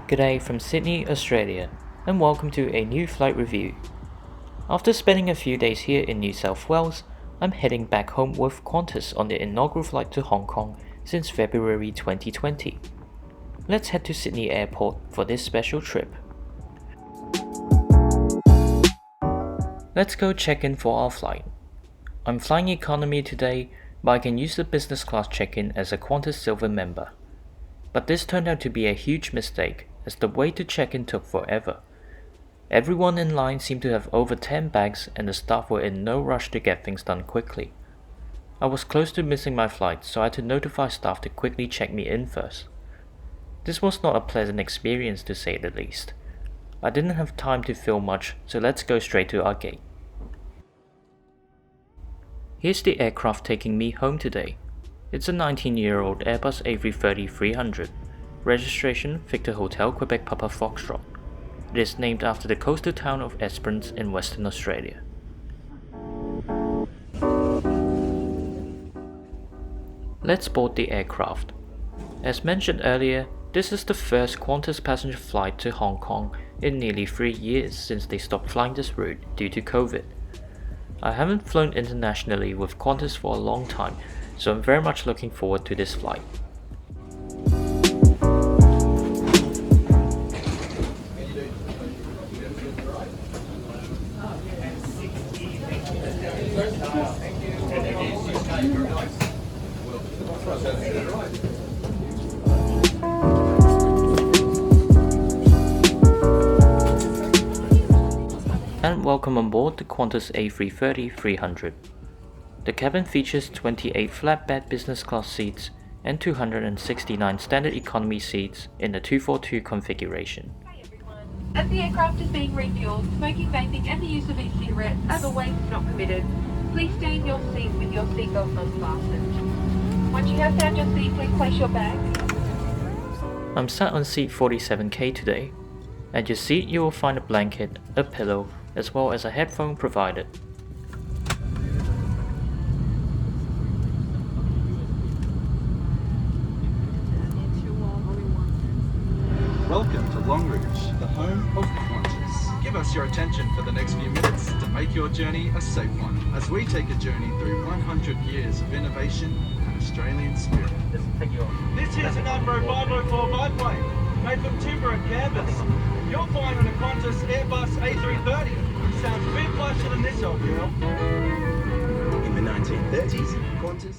G'day from Sydney, Australia, and welcome to a new flight review. After spending a few days here in New South Wales, I'm heading back home with Qantas on their inaugural flight to Hong Kong since February 2020. Let's head to Sydney Airport for this special trip. Let's go check in for our flight. I'm flying economy today, but I can use the business class check-in as a Qantas Silver member. But this turned out to be a huge mistake, as the wait to check-in took forever. Everyone in line seemed to have over 10 bags and the staff were in no rush to get things done quickly. I was close to missing my flight, so I had to notify staff to quickly check me in first. This was not a pleasant experience to say the least. I didn't have time to film much, so let's go straight to our gate. Here's the aircraft taking me home today. It's a 19-year-old Airbus A330-300. Registration Victor Hotel Quebec Papa Foxtrot. It is named after the coastal town of Esperance in Western Australia. Let's board the aircraft. As mentioned earlier, this is the first Qantas passenger flight to Hong Kong in nearly 3 years since they stopped flying this route due to COVID. I haven't flown internationally with Qantas for a long time, so I'm very much looking forward to this flight. And welcome on board the Qantas A330-300. The cabin features 28 flatbed business class seats and 269 standard economy seats in the 242 configuration. Hey everyone. As the aircraft is being refueled, smoking, vaping and the use of e-cigarettes as always is not permitted. Please stay in your seat with your seatbelt unfastened. Once you have found your seat, please place your bag. I'm sat on seat 47K today. At your seat you will find a blanket, a pillow, as well as a headphone provided. Welcome to Longreach, the home of Qantas. Give us your attention for the next few minutes to make your journey a safe one, as we take a journey through 100 years of innovation and Australian spirit. This is an Admiral 504 biplane, made from timber and canvas. You're flying on a Qantas Airbus A330. Sounds a bit closer than this, old girl. In the 1930s, Qantas...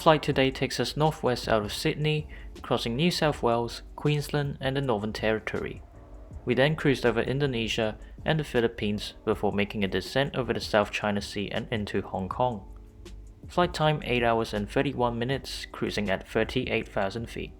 flight today takes us northwest out of Sydney, crossing New South Wales, Queensland and the Northern Territory. We then cruised over Indonesia and the Philippines before making a descent over the South China Sea and into Hong Kong. Flight time 8 hours and 31 minutes, cruising at 38,000 feet.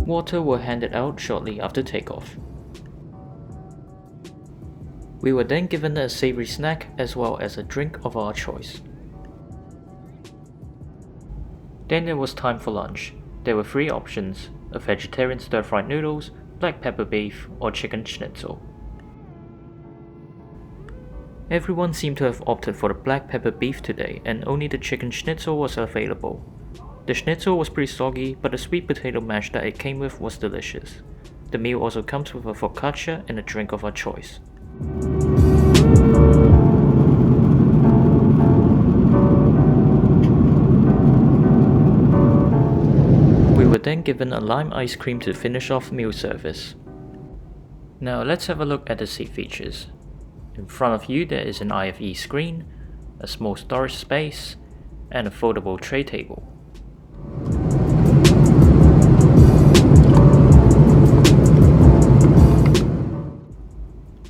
Water were handed out shortly after takeoff. We were then given a savory snack as well as a drink of our choice. Then there was time for lunch. There were 3 options: a vegetarian stir-fried noodles, black pepper beef, or chicken schnitzel. Everyone seemed to have opted for the black pepper beef today, and only the chicken schnitzel was available. The schnitzel was pretty soggy, but the sweet potato mash that it came with was delicious. The meal also comes with a focaccia and a drink of our choice. We were then given a lime ice cream to finish off meal service. Now let's have a look at the seat features. In front of you there is an IFE screen, a small storage space, and a foldable tray table.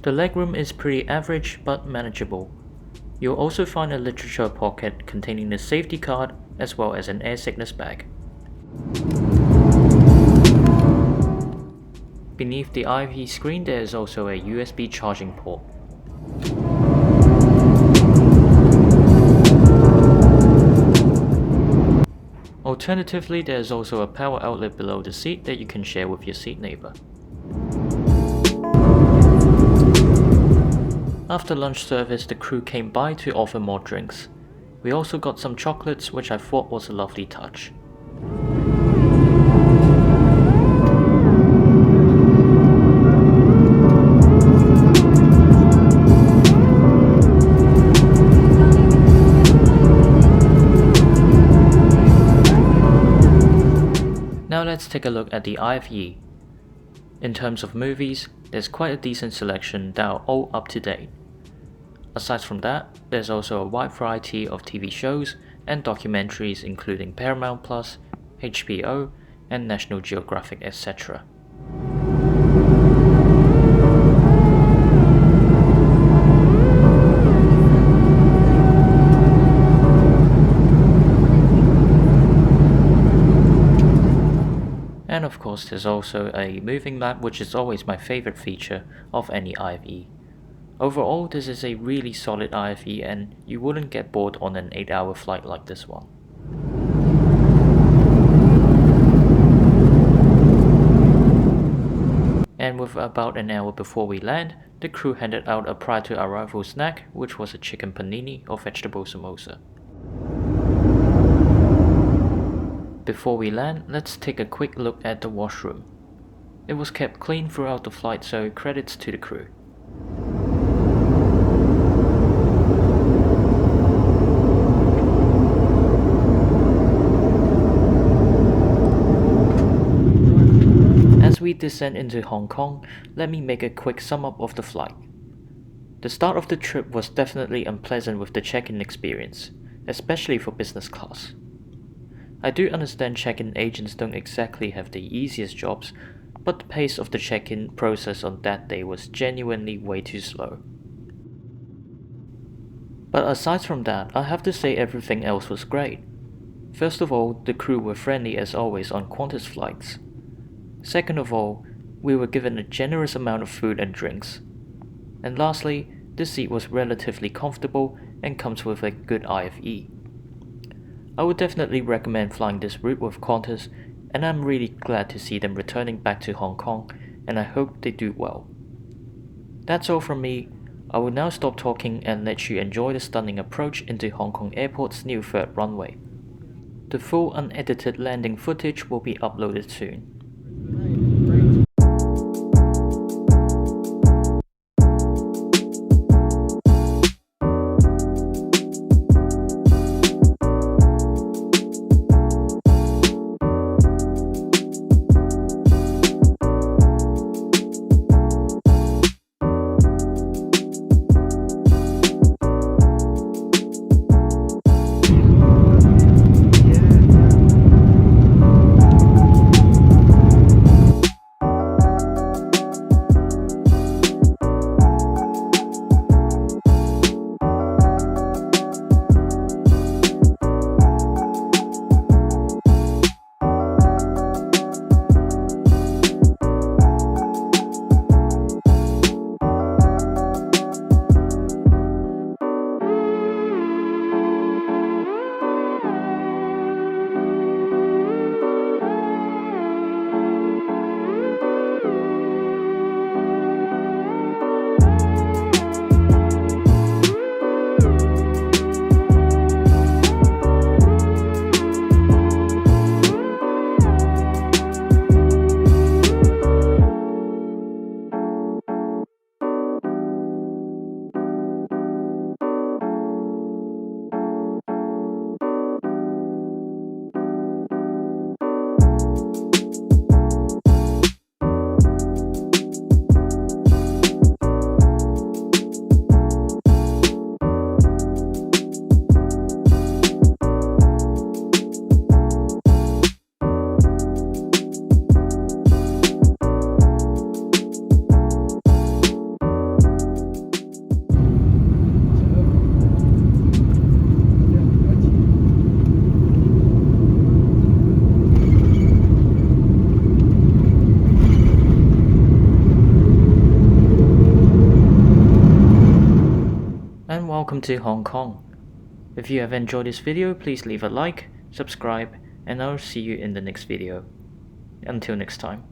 The legroom is pretty average but manageable. You'll also find a literature pocket containing the safety card as well as an air sickness bag. Beneath the IFE screen there is also a USB charging port. Alternatively, there is also a power outlet below the seat that you can share with your seat neighbor. After lunch service, the crew came by to offer more drinks. We also got some chocolates, which I thought was a lovely touch. Now let's take a look at the IFE. In terms of movies, there's quite a decent selection that are all up to date. Aside from that, there's also a wide variety of TV shows and documentaries including Paramount+, HBO, and National Geographic, etc. And of course there's also a moving map, which is always my favorite feature of any IFE. Overall, this is a really solid IFE and you wouldn't get bored on an 8-hour flight like this one. And with about an hour before we land, the crew handed out a prior to arrival snack, which was a chicken panini or vegetable samosa. Before we land, let's take a quick look at the washroom. It was kept clean throughout the flight, so credits to the crew. As we descend into Hong Kong, let me make a quick sum up of the flight. The start of the trip was definitely unpleasant with the check-in experience, especially for business class. I do understand check-in agents don't exactly have the easiest jobs, but the pace of the check-in process on that day was genuinely way too slow. But aside from that, I have to say everything else was great. First of all, the crew were friendly as always on Qantas flights. Second of all, we were given a generous amount of food and drinks. And lastly, the seat was relatively comfortable and comes with a good IFE. I would definitely recommend flying this route with Qantas, and I'm really glad to see them returning back to Hong Kong, and I hope they do well. That's all from me. I will now stop talking and let you enjoy the stunning approach into Hong Kong Airport's new third runway. The full unedited landing footage will be uploaded soon. welcome to Hong Kong. If you have enjoyed this video, please leave a like, subscribe, and I'll see you in the next video. Until next time.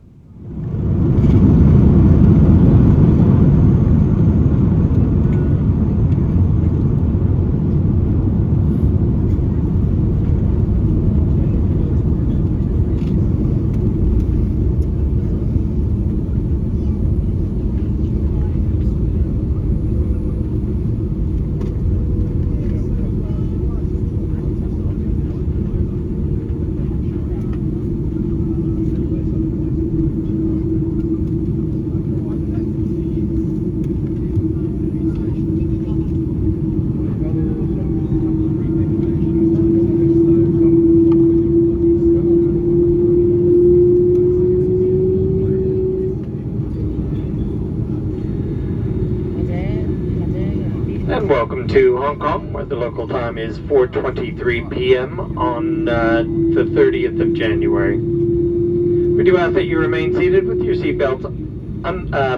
And welcome to Hong Kong, where the local time is 4:23 p.m. on the 30th of January. We do ask that you remain seated with your seatbelts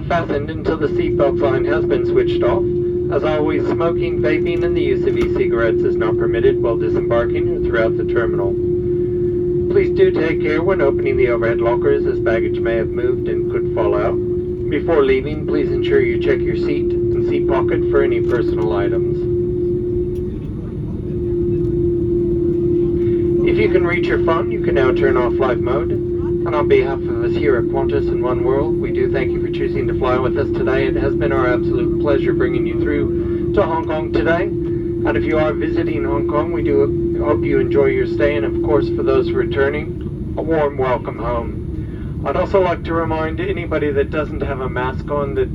fastened until the seatbelt sign has been switched off. As always, smoking, vaping, and the use of e-cigarettes is not permitted while disembarking or throughout the terminal. Please do take care when opening the overhead lockers, as baggage may have moved and could fall out. Before leaving, please ensure you check your seat and seat pocket for any personal items. If you can reach your phone, you can now turn off flight mode. And on behalf of us here at Qantas and One World, we do thank you for choosing to fly with us today. It has been our absolute pleasure bringing you through to Hong Kong today. And if you are visiting Hong Kong, we do hope you enjoy your stay. And of course, for those returning, a warm welcome home. I'd also like to remind anybody that doesn't have a mask on that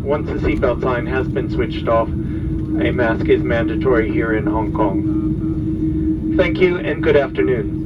once the seatbelt sign has been switched off, a mask is mandatory here in Hong Kong. Thank you and good afternoon.